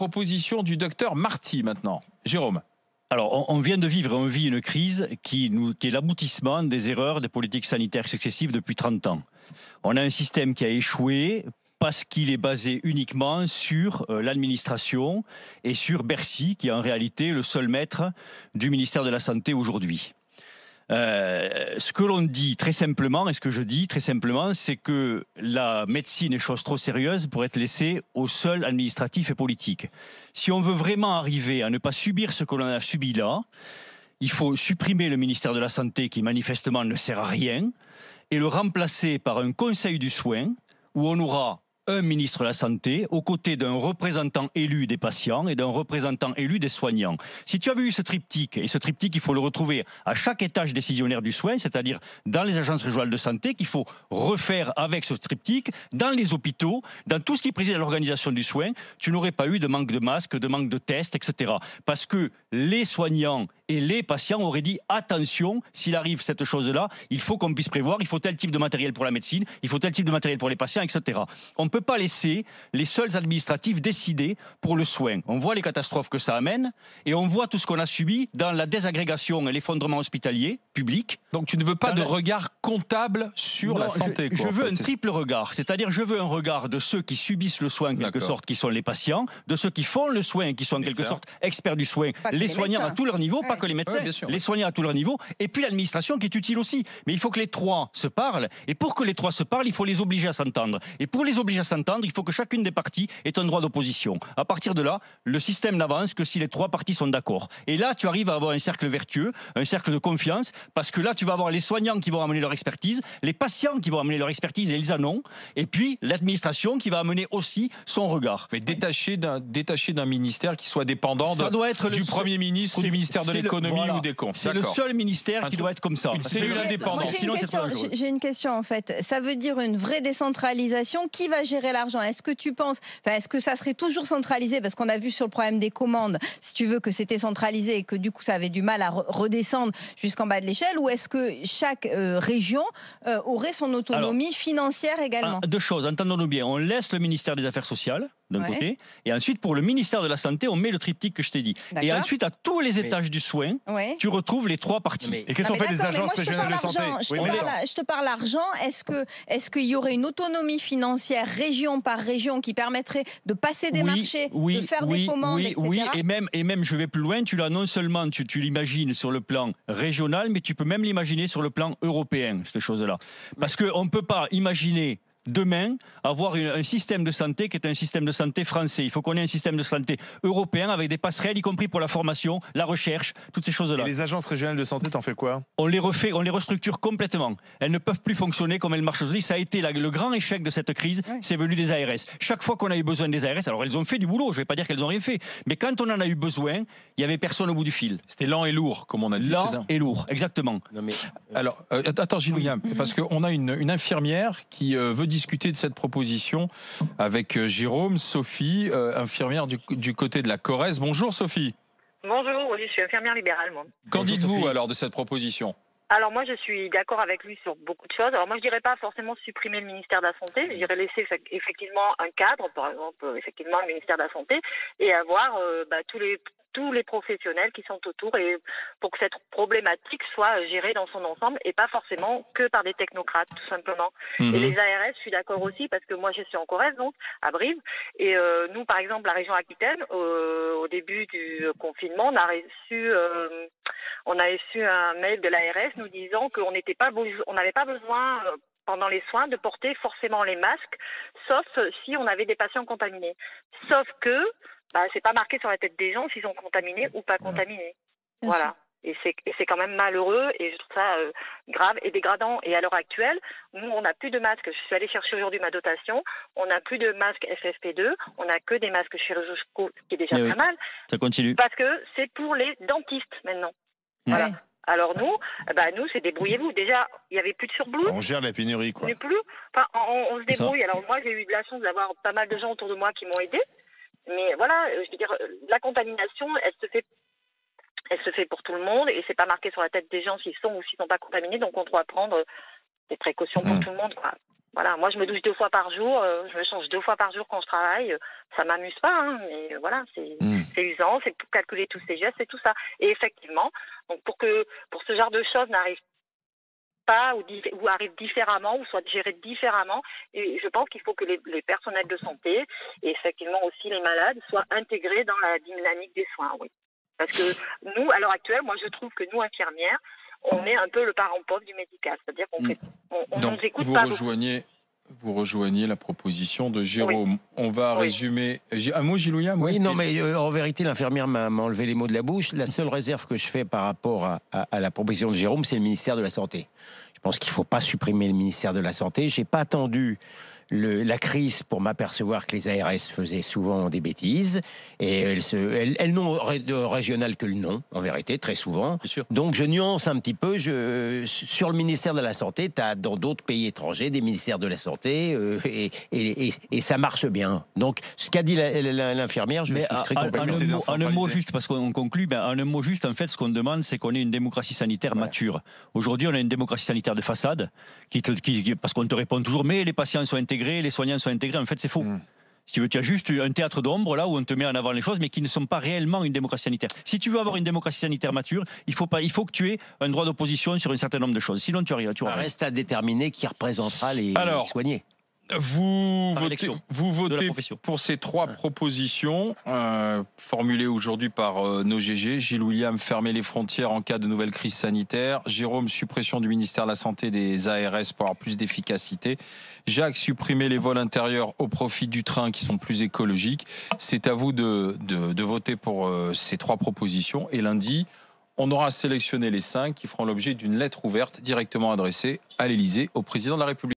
proposition du docteur Marty maintenant. Jérôme. Alors, on vient de vivre, on vit une crise qui est l'aboutissement des erreurs des politiques sanitaires successives depuis 30 ans. On a un système qui a échoué parce qu'il est basé uniquement sur l'administration et sur Bercy, qui est en réalité le seul maître du ministère de la Santé aujourd'hui. Ce que l'on dit très simplement, et ce que je dis très simplement, c'est que la médecine est chose trop sérieuse pour être laissée au seul administratif et politique. Si on veut vraiment arriver à ne pas subir ce que l'on a subi là, il faut supprimer le ministère de la Santé qui manifestement ne sert à rien et le remplacer par un conseil du soin où on aura un ministre de la Santé aux côtés d'un représentant élu des patients et d'un représentant élu des soignants. Si tu avais eu ce triptyque, et ce triptyque, il faut le retrouver à chaque étage décisionnaire du soin, c'est-à-dire dans les agences régionales de santé, qu'il faut refaire avec ce triptyque, dans les hôpitaux, dans tout ce qui préside à l'organisation du soin, tu n'aurais pas eu de manque de masques, de manque de tests, etc. Parce que les soignants et les patients auraient dit attention, s'il arrive cette chose-là, il faut qu'on puisse prévoir, il faut tel type de matériel pour la médecine, il faut tel type de matériel pour les patients, etc. On ne peut pas laisser les seuls administratifs décider pour le soin. On voit les catastrophes que ça amène et on voit tout ce qu'on a subi dans la désagrégation et l'effondrement hospitalier public. Donc tu ne veux pas de regard comptable sur la santé. Je veux un triple regard, c'est-à-dire je veux un regard de ceux qui subissent le soin en quelque sorte, qui sont les patients, de ceux qui font le soin, qui sont en quelque sorte experts du soin, les soignants à tous leurs niveaux, pas que les médecins, les soignants à tous leurs niveaux, et puis l'administration qui est utile aussi. Mais il faut que les trois se parlent, et pour que les trois se parlent, il faut les obliger à s'entendre. Et pour les obliger à s'entendre, il faut que chacune des parties ait un droit d'opposition. À partir de là, le système n'avance que si les trois parties sont d'accord. Et là, tu arrives à avoir un cercle vertueux, un cercle de confiance, parce que là, tu vas avoir les soignants qui vont amener leur expertise, les patients qui vont amener leur expertise, et ils en ont, et puis l'administration qui va amener aussi son regard. Mais détaché d'un ministère qui soit dépendant du Premier ministre ou du ministère de l'économie ou des comptes. C'est le seul ministère qui doit être comme ça. Une cellule indépendante. J'ai une question en fait. Ça veut dire une vraie décentralisation. Qui va gérer l'argent? Est-ce que tu penses, est-ce que ça serait toujours centralisé? Parce qu'on a vu sur le problème des commandes, si tu veux, que c'était centralisé et que du coup ça avait du mal à redescendre jusqu'en bas de l'échelle, ou est-ce que chaque région aurait son autonomie financière également? Deux choses, entendons-nous bien. On laisse le ministère des Affaires sociales d'un côté, et ensuite pour le ministère de la Santé, on met le triptyque que je t'ai dit. Et ensuite, à tous les étages du soin, tu retrouves les trois parties. Et qu'est-ce qu'on fait des agences régionales de santé? Je te parle argent. Est-ce qu'il y aurait une autonomie financière région par région qui permettrait de passer des marchés, de faire des commandes, etc. Oui, et même je vais plus loin, tu l'as non seulement, tu l'imagines sur le plan régional, mais tu peux même l'imaginer sur le plan européen, cette chose-là. Parce qu'on ne peut pas imaginer demain avoir un système de santé qui est un système de santé français. Il faut qu'on ait un système de santé européen avec des passerelles, y compris pour la formation, la recherche, toutes ces choses-là. Et les agences régionales de santé, t'en fais quoi? On les refait, on les restructure complètement. Elles ne peuvent plus fonctionner comme elles marchent aujourd'hui. Ça a été le grand échec de cette crise, c'est venu des ARS. Chaque fois qu'on a eu besoin des ARS, alors elles ont fait du boulot, je ne vais pas dire qu'elles n'ont rien fait, mais quand on en a eu besoin, il n'y avait personne au bout du fil. C'était lent et lourd, comme on a dit. Lent et lourd, exactement. Non mais... Alors, attends Gilles William, parce qu'on a une infirmière qui veut discuter de cette proposition avec Jérôme, Sophie, infirmière du côté de la Corrèze. Bonjour Sophie. Bonjour, oui, je suis infirmière libérale, moi. Qu'en dites-vous alors de cette proposition? Alors moi, je suis d'accord avec lui sur beaucoup de choses. Alors moi, je dirais pas forcément supprimer le ministère de la Santé, je dirais laisser effectivement un cadre, par exemple, effectivement le ministère de la Santé, et avoir tous les professionnels qui sont autour, et pour que cette problématique soit gérée dans son ensemble et pas forcément que par des technocrates, tout simplement. Et les ARS, je suis d'accord aussi, parce que moi je suis en Corrèze, donc à Brive, et nous par exemple la région Aquitaine, au début du confinement, on a reçu un mail de l'ARS nous disant qu'on n'avait pas besoin pendant les soins de porter forcément les masques, sauf si on avait des patients contaminés. Sauf que c'est pas marqué sur la tête des gens s'ils sont contaminés ou pas contaminés. Voilà. Et c'est quand même malheureux, et je trouve ça grave et dégradant. Et à l'heure actuelle, nous, on n'a plus de masques. Je suis allée chercher aujourd'hui ma dotation. On n'a plus de masques FFP2. On n'a que des masques chirurgicaux, ce qui est déjà très mal. Ça continue. Parce que c'est pour les dentistes maintenant. Voilà. Ouais. Alors nous, c'est débrouillez-vous. Déjà, il n'y avait plus de surblou. On gère la pénurie, quoi. On se débrouille. Alors moi, j'ai eu de la chance d'avoir pas mal de gens autour de moi qui m'ont aidé. Mais voilà, je veux dire, la contamination, elle se fait pour tout le monde, et c'est pas marqué sur la tête des gens s'ils sont ou s'ils sont pas contaminés, donc on doit prendre des précautions pour tout le monde, quoi. Voilà, moi je me douche 2 fois par jour, je me change 2 fois par jour quand je travaille. Ça m'amuse pas, hein, mais voilà, c'est usant, c'est pour calculer tous ces gestes et tout ça. Et effectivement, donc pour ce genre de choses n'arrive pas ou arrive différemment ou soit géré différemment, et je pense qu'il faut que les personnels de santé et effectivement aussi les malades soient intégrés dans la dynamique des soins, oui. Parce que nous, à l'heure actuelle, moi je trouve que nous infirmières, on est un peu le parent pauvre du médical, c'est-à-dire qu'on nous écoute pas beaucoup. Vous rejoignez la proposition de Jérôme. Oui. On va résumer. Un mot, Gilles William? Oui, non, mais en vérité, l'infirmière m'a enlevé les mots de la bouche. La seule réserve que je fais par rapport à la proposition de Jérôme, c'est le ministère de la Santé. Je pense qu'il ne faut pas supprimer le ministère de la Santé. Je n'ai pas attendu la crise pour m'apercevoir que les ARS faisaient souvent des bêtises, et elles n'ont de régional que le nom, en vérité, très souvent. Bien sûr. Donc je nuance un petit peu. Sur le ministère de la Santé, tu as dans d'autres pays étrangers des ministères de la Santé, et ça marche bien. Donc ce qu'a dit l'infirmière, je souscris complètement. En un mot juste, parce qu'on conclut, en un mot juste, en fait, ce qu'on demande, c'est qu'on ait une démocratie sanitaire mature. Aujourd'hui, on a une démocratie sanitaire de façade, parce qu'on te répond toujours, mais les patients sont intégrés, les soignants sont intégrés. En fait, c'est faux. Si tu veux, tu as juste un théâtre d'ombre là où on te met en avant les choses, mais qui ne sont pas réellement une démocratie sanitaire. Si tu veux avoir une démocratie sanitaire mature, il faut que tu aies un droit d'opposition sur un certain nombre de choses. Sinon, tu arrives. Reste à déterminer qui représentera les soignés. Vous votez pour ces 3 propositions formulées aujourd'hui par nos GG. Gilles William, fermer les frontières en cas de nouvelle crise sanitaire. Jérôme, suppression du ministère de la Santé, des ARS pour avoir plus d'efficacité. Jacques, supprimer les vols intérieurs au profit du train qui sont plus écologiques. C'est à vous de voter pour ces 3 propositions. Et lundi, on aura sélectionné les 5 qui feront l'objet d'une lettre ouverte directement adressée à l'Élysée, au président de la République.